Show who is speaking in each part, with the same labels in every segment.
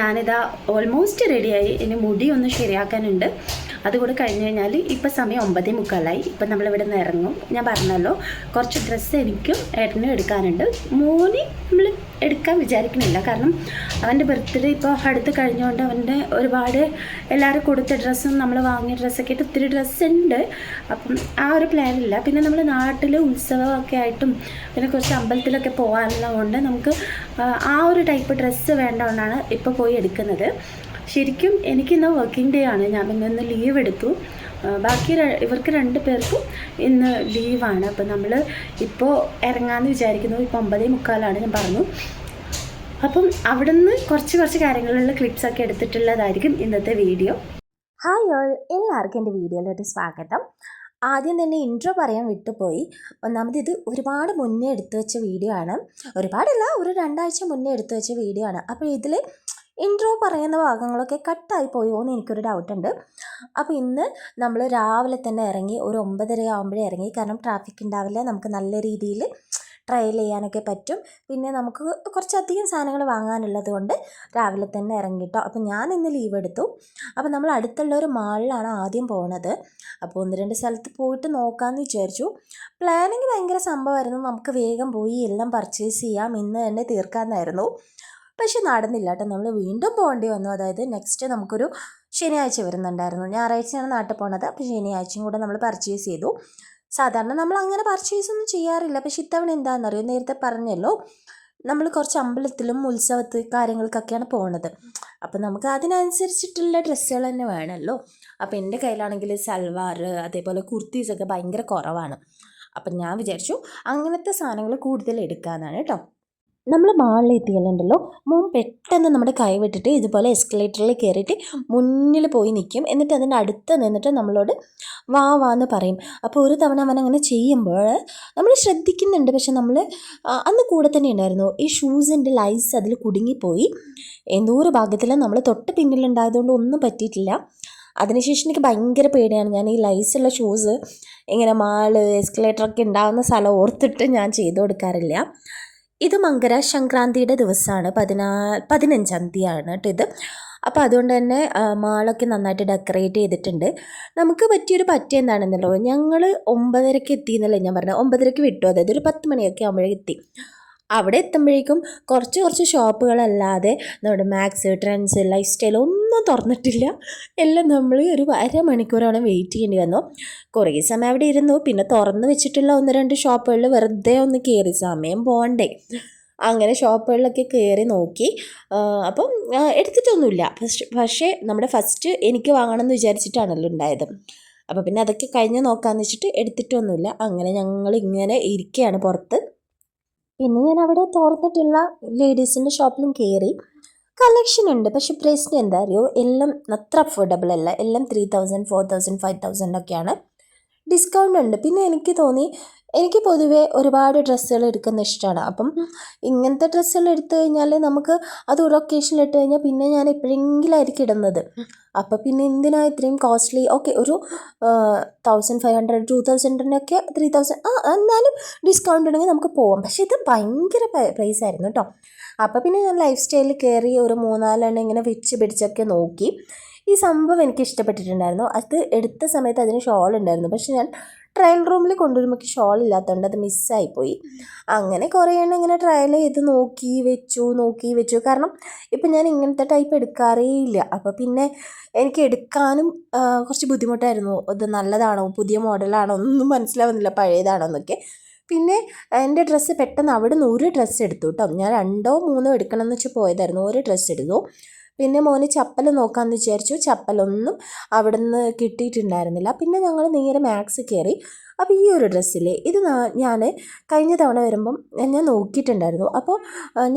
Speaker 1: ഞാനിതാ ഓൾമോസ്റ്റ് റെഡിയായി. ഇനി മുടി ഒന്ന് ശരിയാക്കാനുണ്ട്. അതുകൂടെ കഴിഞ്ഞ് കഴിഞ്ഞാൽ ഇപ്പം സമയം 9:45. ഇപ്പം നമ്മളിവിടെ നിന്ന് ഇറങ്ങും. ഞാൻ പറഞ്ഞല്ലോ കുറച്ച് ഡ്രസ്സ് എനിക്കും ഏട്ടനും എടുക്കാനുണ്ട്. മോന് നമ്മൾ എടുക്കാൻ വിചാരിക്കുന്നില്ല, കാരണം അവൻ്റെ ബർത്ത്ഡേ ഇപ്പോൾ അടുത്ത് കഴിഞ്ഞുകൊണ്ട് അവൻ്റെ ഒരുപാട് എല്ലാവരും കൊടുത്ത ഡ്രസ്സും നമ്മൾ വാങ്ങിയ ഡ്രസ്സൊക്കെ ആയിട്ട് ഒത്തിരി ഡ്രസ്സ് ഉണ്ട്. അപ്പം ആ ഒരു പ്ലാനില്ല. പിന്നെ നമ്മൾ നാട്ടിൽ ഉത്സവമൊക്കെ ആയിട്ടും പിന്നെ കുറച്ച് അമ്പലത്തിലൊക്കെ പോകാനുള്ളതുകൊണ്ട് നമുക്ക് ആ ഒരു ടൈപ്പ് ഡ്രസ്സ് വേണ്ടതുകൊണ്ടാണ് ഇപ്പോൾ പോയി എടുക്കുന്നത്. ശരിക്കും എനിക്കിന്ന് വർക്കിംഗ് ഡേ ആണ്. ഞാൻ ഇന്ന് ലീവ് എടുത്തു. ബാക്കി ഇവർക്ക് 2 പേർക്കും ഇന്ന് ലീവാണ്. അപ്പോൾ നമ്മൾ ഇപ്പോൾ ഇറങ്ങാമെന്ന് വിചാരിക്കുന്നു. ഇപ്പോൾ 9:45 ഞാൻ പറഞ്ഞു. അപ്പം അവിടെ നിന്ന് കുറച്ച് കാര്യങ്ങളുള്ള ക്ലിപ്സൊക്കെ എടുത്തിട്ടുള്ളതായിരിക്കും ഇന്നത്തെ വീഡിയോ.
Speaker 2: ഹായ് ഓൾ, എല്ലാവർക്കും എൻ്റെ വീഡിയോയിലോട്ട് സ്വാഗതം. ആദ്യം തന്നെ ഇൻട്രോ പറയാൻ വിട്ടുപോയി. ഒന്നാമത് ഇത് ഒരുപാട് മുന്നേ എടുത്തു വെച്ച വീഡിയോ ആണ്. ഒരുപാടല്ല, ഒരു 2 ആഴ്ച മുന്നേ എടുത്തു വെച്ച വീഡിയോ ആണ്. അപ്പോൾ ഇതിൽ ഇൻട്രോ പറയുന്ന ഭാഗങ്ങളൊക്കെ കട്ടായി പോയോ എന്ന് എനിക്കൊരു ഡൗട്ടുണ്ട്. അപ്പോൾ ഇന്ന് നമ്മൾ രാവിലെ തന്നെ ഇറങ്ങി, ഒരു 9:30 ആകുമ്പോഴേ ഇറങ്ങി. കാരണം ട്രാഫിക് ഉണ്ടാവില്ല, നമുക്ക് നല്ല രീതിയിൽ ട്രയൽ ചെയ്യാനൊക്കെ പറ്റും. പിന്നെ നമുക്ക് കുറച്ചധികം സാധനങ്ങൾ വാങ്ങാനുള്ളത് കൊണ്ട് രാവിലെ തന്നെ ഇറങ്ങിട്ടോ. അപ്പോൾ ഞാൻ ഇന്ന് ലീവ് എടുത്തു. അപ്പോൾ നമ്മൾ അടുത്തുള്ള ഒരു മാളിലാണ് ആദ്യം പോകുന്നത്. അപ്പോൾ 1-2 സ്ഥലത്ത് പോയിട്ട് നോക്കാമെന്ന് വിചാരിച്ചു. പ്ലാനിങ് ഭയങ്കര സംഭവമായിരുന്നു. നമുക്ക് വേഗം പോയി എല്ലാം പർച്ചേസ് ചെയ്യാം, ഇന്ന് തന്നെ തീർക്കാമെന്നായിരുന്നു. പക്ഷെ നടന്നില്ല കേട്ടോ. നമ്മൾ വീണ്ടും പോകേണ്ടി വന്നു. അതായത് നെക്സ്റ്റ് നമുക്കൊരു ശനിയാഴ്ച വരുന്നുണ്ടായിരുന്നു. ഞായറാഴ്ചയാണ് നാട്ടിൽ പോണത്. അപ്പോൾ ശനിയാഴ്ചയും കൂടെ നമ്മൾ പർച്ചേസ് ചെയ്തു. സാധാരണ നമ്മൾ അങ്ങനെ പർച്ചേസൊന്നും ചെയ്യാറില്ല. പക്ഷെ ഇത്തവണ എന്താണെന്നറിയോ, നേരത്തെ പറഞ്ഞല്ലോ നമ്മൾ കുറച്ച് അമ്പലത്തിലും ഉത്സവത്തിൽ കാര്യങ്ങൾക്കൊക്കെയാണ് പോകുന്നത്. അപ്പോൾ നമുക്ക് അതിനനുസരിച്ചിട്ടുള്ള ഡ്രസ്സുകൾ തന്നെ വേണമല്ലോ. അപ്പോൾ എൻ്റെ കയ്യിലാണെങ്കിൽ സൽവാർ അതേപോലെ കുർത്തീസൊക്കെ ഭയങ്കര കുറവാണ്. അപ്പം ഞാൻ വിചാരിച്ചു അങ്ങനത്തെ സാധനങ്ങൾ കൂടുതൽ എടുക്കാമെന്നാണ് കേട്ടോ. നമ്മൾ മാളിൽ എത്തിയാലുണ്ടല്ലോ, മോൻ പെട്ടെന്ന് നമ്മുടെ കൈ വിട്ടിട്ട് ഇതുപോലെ എസ്കലേറ്ററിൽ കയറിയിട്ട് മുന്നിൽ പോയി നിൽക്കും. എന്നിട്ട് അതിൻ്റെ അടുത്ത് നിന്നിട്ട് നമ്മളോട് വാന്ന് പറയും. അപ്പോൾ ഒരു തവണ അവൻ അങ്ങനെ ചെയ്യുമ്പോൾ നമ്മൾ ശ്രദ്ധിക്കുന്നുണ്ട്. പക്ഷെ നമ്മൾ അന്ന് കൂടെ തന്നെ ഉണ്ടായിരുന്നു. ഈ ഷൂസിൻ്റെ ലൈസ് അതിൽ കുടുങ്ങിപ്പോയി. എന്തോ ഒരു ഭാഗ്യത്തിൽ നമ്മൾ തൊട്ട് പിന്നിലുണ്ടായതുകൊണ്ട് ഒന്നും പറ്റിയിട്ടില്ല. അതിനുശേഷം എനിക്ക് ഭയങ്കര പേടിയാണ്. ഞാൻ ഈ ലൈസുള്ള ഷൂസ് ഇങ്ങനെ മാള് എസ്കലേറ്ററൊക്കെ ഉണ്ടാകുന്ന സ്ഥലം ഓർത്തിട്ട് ഞാൻ ചെയ്തു കൊടുക്കാറില്ല. ഇത് മകര സംക്രാന്തിയുടെ ദിവസമാണ്, 15-ാം തീയതിയാണ് കേട്ടോ ഇത്. അപ്പോൾ അതുകൊണ്ട് തന്നെ മാളൊക്കെ നന്നായിട്ട് ഡെക്കറേറ്റ് ചെയ്തിട്ടുണ്ട്. നമുക്ക് പറ്റിയ എന്താണെന്നല്ലോ, ഞങ്ങൾ 9:30 എത്തിയെന്നല്ലേ ഞാൻ പറഞ്ഞത്. 9:30 വിട്ടു, അതായത് ഒരു 10 മണിയൊക്കെ ആകുമ്പോഴേ എത്തി. അവിടെ എത്തുമ്പോഴേക്കും കുറച്ച് ഷോപ്പുകളല്ലാതെ നമ്മുടെ മാക്സ്, ട്രെൻഡ്സ്, ലൈഫ് സ്റ്റൈൽ ഒന്നും തുറന്നിട്ടില്ല. എല്ലാം നമ്മൾ ഒരു അരമണിക്കൂറാണ് വെയിറ്റ് ചെയ്യേണ്ടി വന്നു. കുറേ സമയം അവിടെ ഇരുന്നു. പിന്നെ തുറന്ന് വെച്ചിട്ടുള്ള 1-2 ഷോപ്പുകളിൽ വെറുതെ ഒന്ന് കയറി, സമയം പോകണ്ടേ. അങ്ങനെ ഷോപ്പുകളിലൊക്കെ കയറി നോക്കി. അപ്പം എടുത്തിട്ടൊന്നുമില്ല. പക്ഷേ നമ്മുടെ ഫസ്റ്റ് എനിക്ക് വാങ്ങണമെന്ന് വിചാരിച്ചിട്ടാണല്ലോ ഉണ്ടായത്. അപ്പോൾ പിന്നെ അതൊക്കെ കഴിഞ്ഞ് നോക്കാമെന്ന് വെച്ചിട്ട് എടുത്തിട്ടൊന്നുമില്ല. അങ്ങനെ ഞങ്ങൾ ഇങ്ങനെ ഇരിക്കുകയാണ് പുറത്ത്. പിന്നെ ഞാൻ അവിടെ തുറന്നിട്ടുള്ള ലേഡീസിൻ്റെ ഷോപ്പിലും കയറി. കളക്ഷൻ ഉണ്ട്, പക്ഷെ പ്രശ്നം എന്താ അറിയോ, എല്ലാം അത്ര അഫോർഡബിൾ അല്ല. എല്ലാം 3000, 4000, 5000 ഒക്കെയാണ്. ഡിസ്കൗണ്ട് ഉണ്ട്. പിന്നെ എനിക്ക് തോന്നി, എനിക്ക് പൊതുവേ ഒരുപാട് ഡ്രസ്സുകൾ എടുക്കുന്ന ഇഷ്ടമാണ്. അപ്പം ഇങ്ങനത്തെ ഡ്രസ്സുകൾ എടുത്തു കഴിഞ്ഞാൽ നമുക്ക് അത് ഒരു ഒക്കേഷനിൽ ഇട്ട് കഴിഞ്ഞാൽ പിന്നെ ഞാൻ എപ്പോഴെങ്കിലും ആയിരിക്കും ഇടുന്നത്. അപ്പോൾ പിന്നെ എന്തിനാ ഇത്രയും കോസ്റ്റ്ലി. ഓക്കെ, ഒരു 1500, 2000-നൊക്കെ 3000 എന്നാലും ഡിസ്കൗണ്ട് ഉണ്ടെങ്കിൽ നമുക്ക് പോവാം. പക്ഷേ ഇത് ഭയങ്കര പ്രൈസ് ആയിരുന്നു കേട്ടോ. അപ്പോൾ പിന്നെ ഞാൻ ലൈഫ് സ്റ്റൈലിൽ കയറി ഒരു 3-4 ഇങ്ങനെ വെച്ച് പിടിച്ചൊക്കെ നോക്കി. ഈ സംഭവം എനിക്ക് ഇഷ്ടപ്പെട്ടിട്ടുണ്ടായിരുന്നു. അത് എടുത്ത സമയത്ത് അതിന് ഷോൾ ഉണ്ടായിരുന്നു. പക്ഷെ ഞാൻ ട്രയൽ റൂമിൽ കൊണ്ടുവരുമ്പോൾ ഷോൾ ഇല്ലാത്തതുകൊണ്ട് അത് മിസ്സായിപ്പോയി. അങ്ങനെ കുറേ എണ്ണം ഇങ്ങനെ ട്രയൽ ചെയ്ത് നോക്കി വെച്ചു. കാരണം ഇപ്പം ഞാൻ ഇങ്ങനത്തെ ടൈപ്പ് എടുക്കാറേ ഇല്ല. അപ്പോൾ പിന്നെ എനിക്ക് എടുക്കാനും കുറച്ച് ബുദ്ധിമുട്ടായിരുന്നു. ഇത് നല്ലതാണോ, പുതിയ മോഡലാണോ ഒന്നും മനസ്സിലാവുന്നില്ല, പഴയതാണോ എന്നൊക്കെ. പിന്നെ എൻ്റെ ഡ്രസ്സ് പെട്ടെന്ന് അവിടെ നിന്ന് ഒരു ഡ്രസ്സ് എടുത്തു കേട്ടോ. ഞാൻ 2-3 എടുക്കണം എന്ന് വെച്ച് പോയതായിരുന്നു. ഒരു ഡ്രസ്സ് എടുത്തു. പിന്നെ മോന് ചപ്പൽ നോക്കാമെന്ന് വിചാരിച്ചു. ചപ്പലൊന്നും അവിടെ നിന്ന് കിട്ടിയിട്ടുണ്ടായിരുന്നില്ല. പിന്നെ ഞങ്ങൾ നേരെ മാക്സ് കയറി. അപ്പോൾ ഈ ഒരു ഡ്രസ്സില്ലേ, ഇത് ഞാൻ കഴിഞ്ഞ തവണ വരുമ്പം ഞാൻ നോക്കിയിട്ടുണ്ടായിരുന്നു. അപ്പോൾ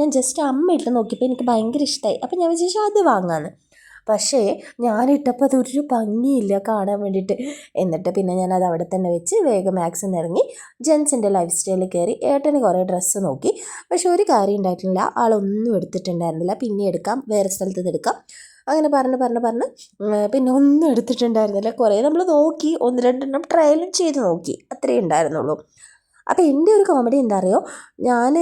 Speaker 2: ഞാൻ ജസ്റ്റ് അമ്മ ഇട്ട് നോക്കിയപ്പോൾ എനിക്ക് ഭയങ്കര ഇഷ്ടമായി. അപ്പോൾ ഞാൻ വിചാരിച്ചു അത് വാങ്ങാമെന്ന്. പക്ഷേ ഞാനിട്ടപ്പോൾ അതൊരു ഭംഗിയില്ല കാണാൻ വേണ്ടിയിട്ട്. എന്നിട്ട് പിന്നെ ഞാനത് അവിടെ തന്നെ വെച്ച് വേഗം മാക്സിൽ നിന്ന് ഇറങ്ങി ജെൻസിൻ്റെ ലൈഫ് സ്റ്റൈലിൽ കയറി. ഏട്ടന് കുറേ ഡ്രസ്സ് നോക്കി. പക്ഷെ ഒരു കാര്യം ഉണ്ടായിട്ടില്ല, ആളൊന്നും എടുത്തിട്ടുണ്ടായിരുന്നില്ല. പിന്നെ എടുക്കാം, വേറെ സ്ഥലത്ത് നിന്ന് എടുക്കാം, അങ്ങനെ പറഞ്ഞ് പിന്നെ ഒന്നും എടുത്തിട്ടുണ്ടായിരുന്നില്ല. കുറേ നമ്മൾ നോക്കി, 1-2 ട്രയലും ചെയ്ത് നോക്കി, അത്രയേ ഉണ്ടായിരുന്നുള്ളൂ. അപ്പോൾ എൻ്റെ ഒരു കോമഡി എന്താ അറിയോ, ഞാൻ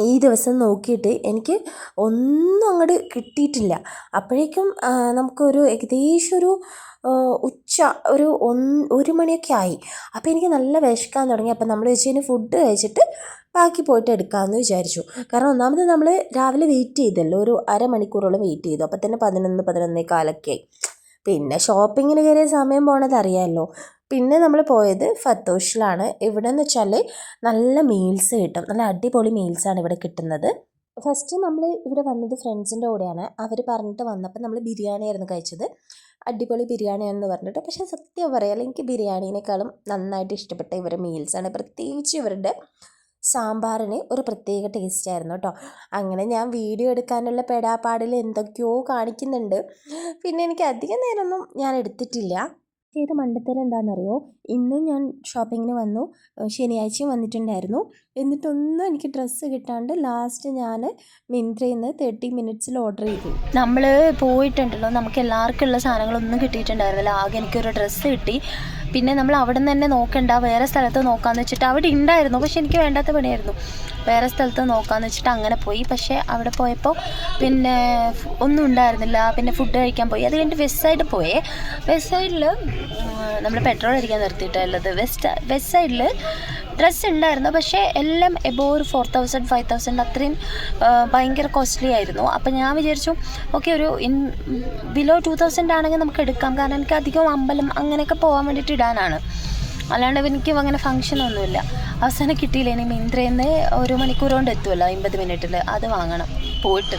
Speaker 2: ഈ ദിവസം നോക്കിയിട്ട് എനിക്ക് ഒന്നും അങ്ങോട്ട് കിട്ടിയിട്ടില്ല. അപ്പോഴേക്കും നമുക്കൊരു ഏകദേശം ഒരു ഉച്ച ഒരു മണിയൊക്കെ ആയി. അപ്പോൾ എനിക്ക് നല്ല വിശക്കാൻ തുടങ്ങി. അപ്പോൾ നമ്മൾ വെച്ച് ഫുഡ് കഴിച്ചിട്ട് ബാക്കി പോയിട്ട് എടുക്കാമെന്ന് വിചാരിച്ചു. കാരണം ഒന്നാമത് നമ്മൾ രാവിലെ വെയിറ്റ് ചെയ്തല്ലോ, ഒരു അരമണിക്കൂറോളം വെയിറ്റ് ചെയ്തു. അപ്പോൾ തന്നെ 11-11:15 ആയി. പിന്നെ ഷോപ്പിങ്ങിന് കയറിയ സമയം പോണത് അറിയാമല്ലോ. പിന്നെ നമ്മൾ പോയത് ഫത്തോഷിലാണ്. ഇവിടെ എന്ന് വെച്ചാൽ നല്ല മീൽസ് കിട്ടും, നല്ല അടിപൊളി മീൽസാണ് ഇവിടെ കിട്ടുന്നത്. ഫസ്റ്റ് നമ്മൾ ഇവിടെ വന്നത് ഫ്രണ്ട്സിൻ്റെ കൂടെയാണ്. അവർ പറഞ്ഞിട്ട് വന്നപ്പോൾ നമ്മൾ ബിരിയാണിയായിരുന്നു കഴിച്ചത്. അടിപൊളി ബിരിയാണിയാണെന്ന് പറഞ്ഞിട്ട്. പക്ഷേ സത്യം പറയാമല്ലോ, എനിക്ക് ബിരിയാണീനേക്കാളും നന്നായിട്ട് ഇഷ്ടപ്പെട്ട ഇവരുടെ മീൽസാണ്. പ്രത്യേകിച്ച് ഇവരുടെ സാമ്പാറിന് ഒരു പ്രത്യേക ടേസ്റ്റ് ആയിരുന്നു കേട്ടോ. അങ്ങനെ ഞാൻ വീഡിയോ എടുക്കാനുള്ള പെടാപ്പാടിൽ എന്തൊക്കെയോ കാണിക്കുന്നുണ്ട്. പിന്നെ എനിക്ക് അധികം നേരമൊന്നും ഞാൻ എടുത്തിട്ടില്ല. ചെയ്ത മണ്ടത്തരം എന്താണെന്നറിയോ, ഇന്നും ഞാൻ ഷോപ്പിങ്ങിന് വന്നു, ശനിയാഴ്ചയും വന്നിട്ടുണ്ടായിരുന്നു. എന്നിട്ടൊന്നും എനിക്ക് ഡ്രസ്സ് കിട്ടാണ്ട് ലാസ്റ്റ് ഞാൻ മിന്ത്രയിൽ നിന്ന് 30 മിനിറ്റ്സിൽ ഓർഡർ ചെയ്തു.
Speaker 1: നമ്മൾ പോയിട്ടുണ്ടല്ലോ, നമുക്ക് എല്ലാവർക്കും ഉള്ള സാധനങ്ങളൊന്നും കിട്ടിയിട്ടുണ്ടായിരുന്നില്ല. ആകെ എനിക്കൊരു ഡ്രസ്സ് കിട്ടി. പിന്നെ നമ്മൾ അവിടെ നിന്ന് തന്നെ നോക്കണ്ട, വേറെ സ്ഥലത്ത് നോക്കാമെന്ന് വെച്ചിട്ട് അവിടെ ഉണ്ടായിരുന്നു, പക്ഷെ എനിക്ക് വേണ്ടാത്ത പണിയായിരുന്നു. വേറെ സ്ഥലത്ത് നോക്കാമെന്ന് വെച്ചിട്ട് അങ്ങനെ പോയി. പക്ഷേ അവിടെ പോയപ്പോൾ പിന്നെ ഒന്നും ഉണ്ടായിരുന്നില്ല. പിന്നെ ഫുഡ് കഴിക്കാൻ പോയി. അത് കഴിഞ്ഞിട്ട് വെസ്റ്റ് സൈഡ് പോയേ. വെസ്റ്റ് സൈഡിൽ നമ്മൾ പെട്രോൾ അടിക്കാൻ നിർത്തിയിട്ടുള്ളത്. വെസ്റ്റ് സൈഡിൽ ഡ്രസ്സ് ഉണ്ടായിരുന്നു, പക്ഷേ എല്ലാം എബോവ് ഒരു 4000-5000 അത്രയും ഭയങ്കര കോസ്റ്റ്ലി ആയിരുന്നു. അപ്പം ഞാൻ വിചാരിച്ചു ഓക്കെ, ഒരു ബിലോ 2000 ആണെങ്കിൽ നമുക്ക് എടുക്കാം. കാരണം എനിക്ക് അധികം അമ്പലം അങ്ങനെയൊക്കെ പോകാൻ വേണ്ടിയിട്ട് ഇടാനാണ്, അല്ലാണ്ട് എനിക്ക് അങ്ങനെ ഫംഗ്ഷനൊന്നുമില്ല. അവസാനം കിട്ടിയില്ല. ഇനി മിന്ത്രയിൽ നിന്ന് 1 മണിക്കൂർ കൊണ്ട് എത്തുമല്ലോ, 50 മിനിറ്റിൽ. അത് വാങ്ങണം പോയിട്ട്.